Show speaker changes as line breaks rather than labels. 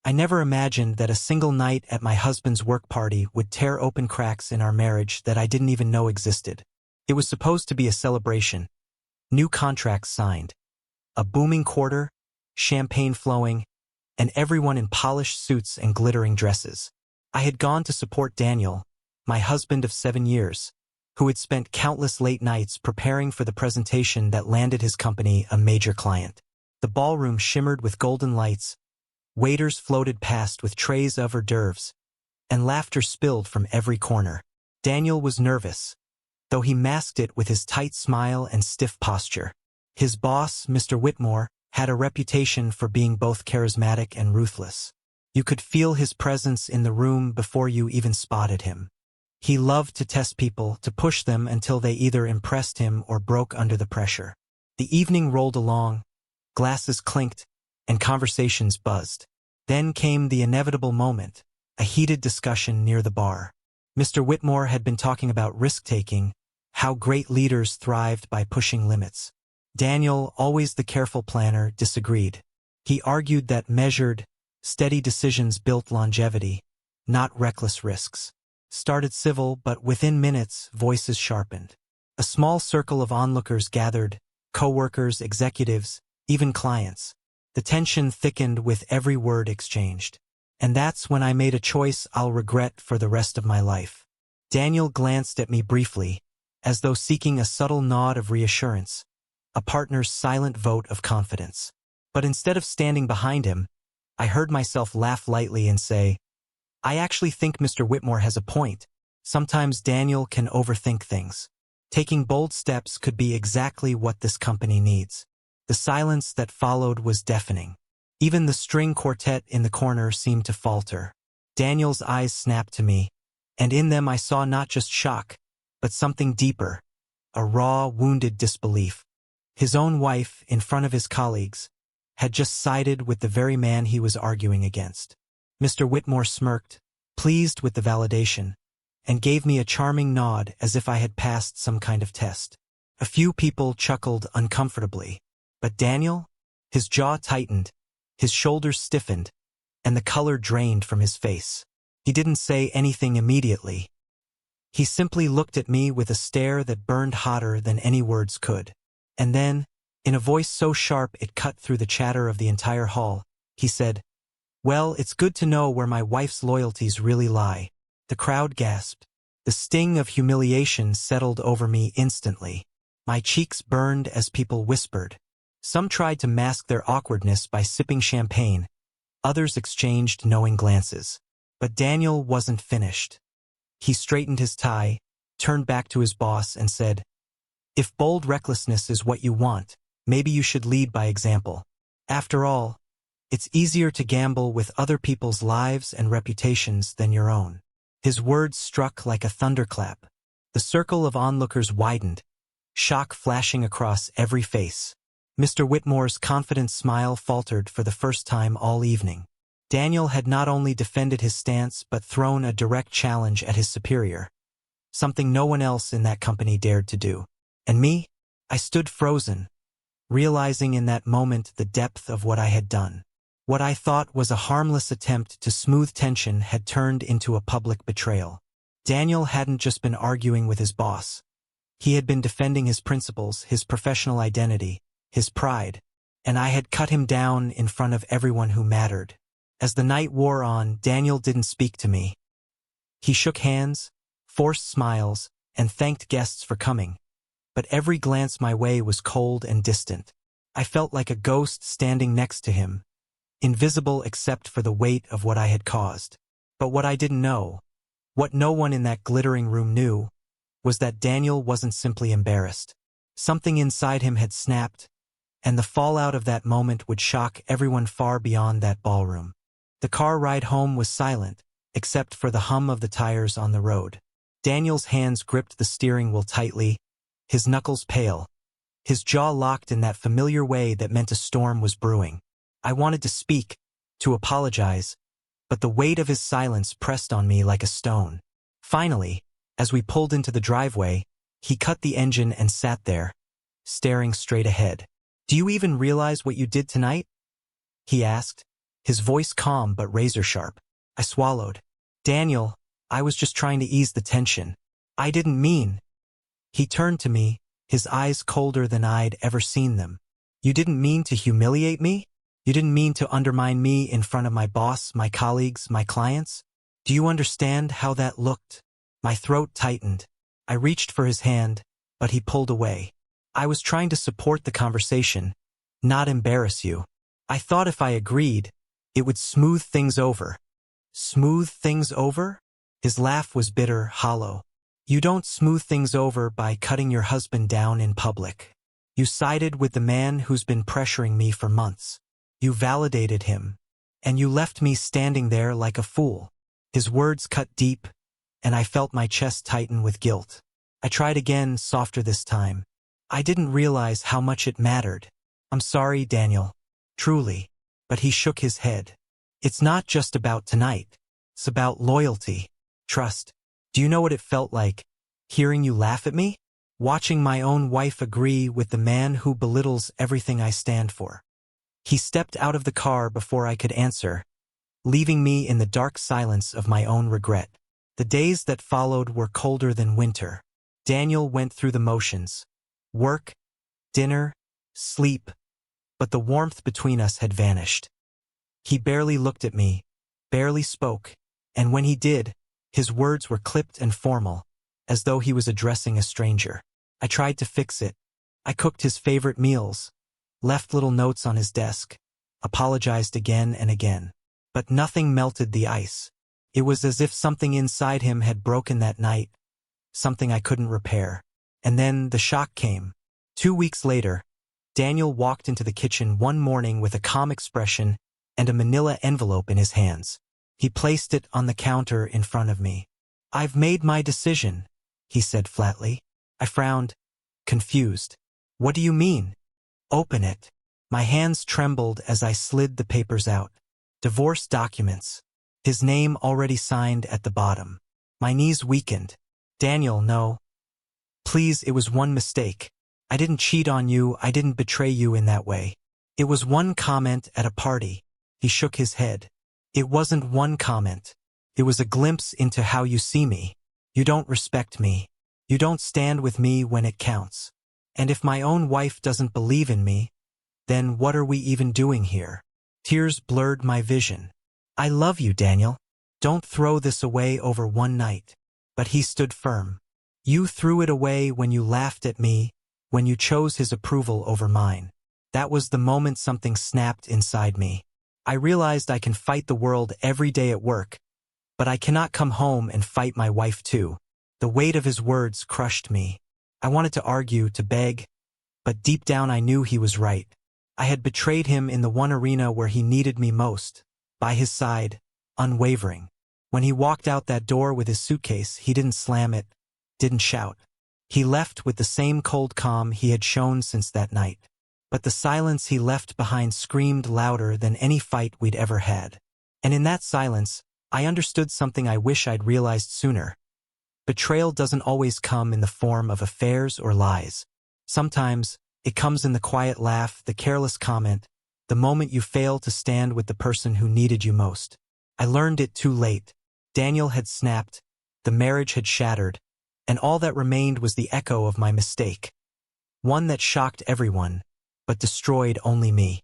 I never imagined that a single night at my husband's work party would tear open cracks in our marriage that I didn't even know existed. It was supposed to be a celebration. New contracts signed. A booming quarter, champagne flowing, and everyone in polished suits and glittering dresses. I had gone to support Daniel, my husband of 7 years, who had spent countless late nights preparing for the presentation that landed his company a major client. The ballroom shimmered with golden lights, waiters floated past with trays of hors d'oeuvres, and laughter spilled from every corner. Daniel was nervous, though he masked it with his tight smile and stiff posture. His boss, Mr. Whitmore, had a reputation for being both charismatic and ruthless. You could feel his presence in the room before you even spotted him. He loved to test people, to push them until they either impressed him or broke under the pressure. The evening rolled along, glasses clinked, and conversations buzzed. Then came the inevitable moment, a heated discussion near the bar. Mr. Whitmore had been talking about risk-taking, how great leaders thrived by pushing limits. Daniel, always the careful planner, disagreed. He argued that measured, steady decisions built longevity, not reckless risks. Started civil, but within minutes, voices sharpened. A small circle of onlookers gathered, co-workers, executives, even clients. The tension thickened with every word exchanged. And that's when I made a choice I'll regret for the rest of my life. Daniel glanced at me briefly, as though seeking a subtle nod of reassurance, a partner's silent vote of confidence. But instead of standing behind him, I heard myself laugh lightly and say, I actually think Mr. Whitmore has a point. Sometimes Daniel can overthink things. Taking bold steps could be exactly what this company needs. The silence that followed was deafening. Even the string quartet in the corner seemed to falter. Daniel's eyes snapped to me, and in them I saw not just shock, but something deeper, a raw, wounded disbelief. His own wife, in front of his colleagues, had just sided with the very man he was arguing against. Mr. Whitmore smirked, pleased with the validation, and gave me a charming nod as if I had passed some kind of test. A few people chuckled uncomfortably, but Daniel? His jaw tightened, his shoulders stiffened, and the color drained from his face. He didn't say anything immediately. He simply looked at me with a stare that burned hotter than any words could. And then, in a voice so sharp it cut through the chatter of the entire hall, he said, Well, it's good to know where my wife's loyalties really lie. The crowd gasped. The sting of humiliation settled over me instantly. My cheeks burned as people whispered. Some tried to mask their awkwardness by sipping champagne. Others exchanged knowing glances. But Daniel wasn't finished. He straightened his tie, turned back to his boss, and said, If bold recklessness is what you want, maybe you should lead by example. After all, it's easier to gamble with other people's lives and reputations than your own. His words struck like a thunderclap. The circle of onlookers widened, shock flashing across every face. Mr. Whitmore's confident smile faltered for the first time all evening. Daniel had not only defended his stance but thrown a direct challenge at his superior, something no one else in that company dared to do. And me? I stood frozen, realizing in that moment the depth of what I had done. What I thought was a harmless attempt to smooth tension had turned into a public betrayal. Daniel hadn't just been arguing with his boss. He had been defending his principles, his professional identity, his pride, and I had cut him down in front of everyone who mattered. As the night wore on, Daniel didn't speak to me. He shook hands, forced smiles, and thanked guests for coming. But every glance my way was cold and distant. I felt like a ghost standing next to him, invisible except for the weight of what I had caused. But what I didn't know, what no one in that glittering room knew, was that Daniel wasn't simply embarrassed. Something inside him had snapped, and the fallout of that moment would shock everyone far beyond that ballroom. The car ride home was silent, except for the hum of the tires on the road. Daniel's hands gripped the steering wheel tightly, his knuckles pale, his jaw locked in that familiar way that meant a storm was brewing. I wanted to speak, to apologize, but the weight of his silence pressed on me like a stone. Finally, as we pulled into the driveway, he cut the engine and sat there, staring straight ahead. "Do you even realize what you did tonight?" he asked, his voice calm but razor-sharp. I swallowed. Daniel, I was just trying to ease the tension. I didn't mean. He turned to me, his eyes colder than I'd ever seen them. You didn't mean to humiliate me? You didn't mean to undermine me in front of my boss, my colleagues, my clients? Do you understand how that looked? My throat tightened. I reached for his hand, but he pulled away. I was trying to support the conversation, not embarrass you. I thought if I agreed, it would smooth things over. Smooth things over? His laugh was bitter, hollow. You don't smooth things over by cutting your husband down in public. You sided with the man who's been pressuring me for months. You validated him, and you left me standing there like a fool. His words cut deep, and I felt my chest tighten with guilt. I tried again, softer this time. I didn't realize how much it mattered. I'm sorry, Daniel. Truly. But he shook his head. It's not just about tonight. It's about loyalty, trust. Do you know what it felt like, hearing you laugh at me? Watching my own wife agree with the man who belittles everything I stand for. He stepped out of the car before I could answer, leaving me in the dark silence of my own regret. The days that followed were colder than winter. Daniel went through the motions. Work, dinner, sleep, but the warmth between us had vanished. He barely looked at me, barely spoke, and when he did, his words were clipped and formal, as though he was addressing a stranger. I tried to fix it. I cooked his favorite meals, left little notes on his desk, apologized again and again. But nothing melted the ice. It was as if something inside him had broken that night, something I couldn't repair. And then the shock came. 2 weeks later, Daniel walked into the kitchen one morning with a calm expression and a manila envelope in his hands. He placed it on the counter in front of me. I've made my decision, he said flatly. I frowned, confused. What do you mean? Open it. My hands trembled as I slid the papers out. Divorce documents. His name already signed at the bottom. My knees weakened. Daniel, no. Please, it was one mistake. I didn't cheat on you, I didn't betray you in that way. It was one comment at a party. He shook his head. It wasn't one comment. It was a glimpse into how you see me. You don't respect me. You don't stand with me when it counts. And if my own wife doesn't believe in me, then what are we even doing here? Tears blurred my vision. I love you, Daniel. Don't throw this away over one night. But he stood firm. You threw it away when you laughed at me, when you chose his approval over mine. That was the moment something snapped inside me. I realized I can fight the world every day at work, but I cannot come home and fight my wife too. The weight of his words crushed me. I wanted to argue, to beg, but deep down I knew he was right. I had betrayed him in the one arena where he needed me most, by his side, unwavering. When he walked out that door with his suitcase, he didn't slam it, didn't shout. He left with the same cold calm he had shown since that night. But the silence he left behind screamed louder than any fight we'd ever had. And in that silence, I understood something I wish I'd realized sooner. Betrayal doesn't always come in the form of affairs or lies. Sometimes, it comes in the quiet laugh, the careless comment, the moment you fail to stand with the person who needed you most. I learned it too late. Daniel had snapped, the marriage had shattered, and all that remained was the echo of my mistake. One that shocked everyone, but destroyed only me.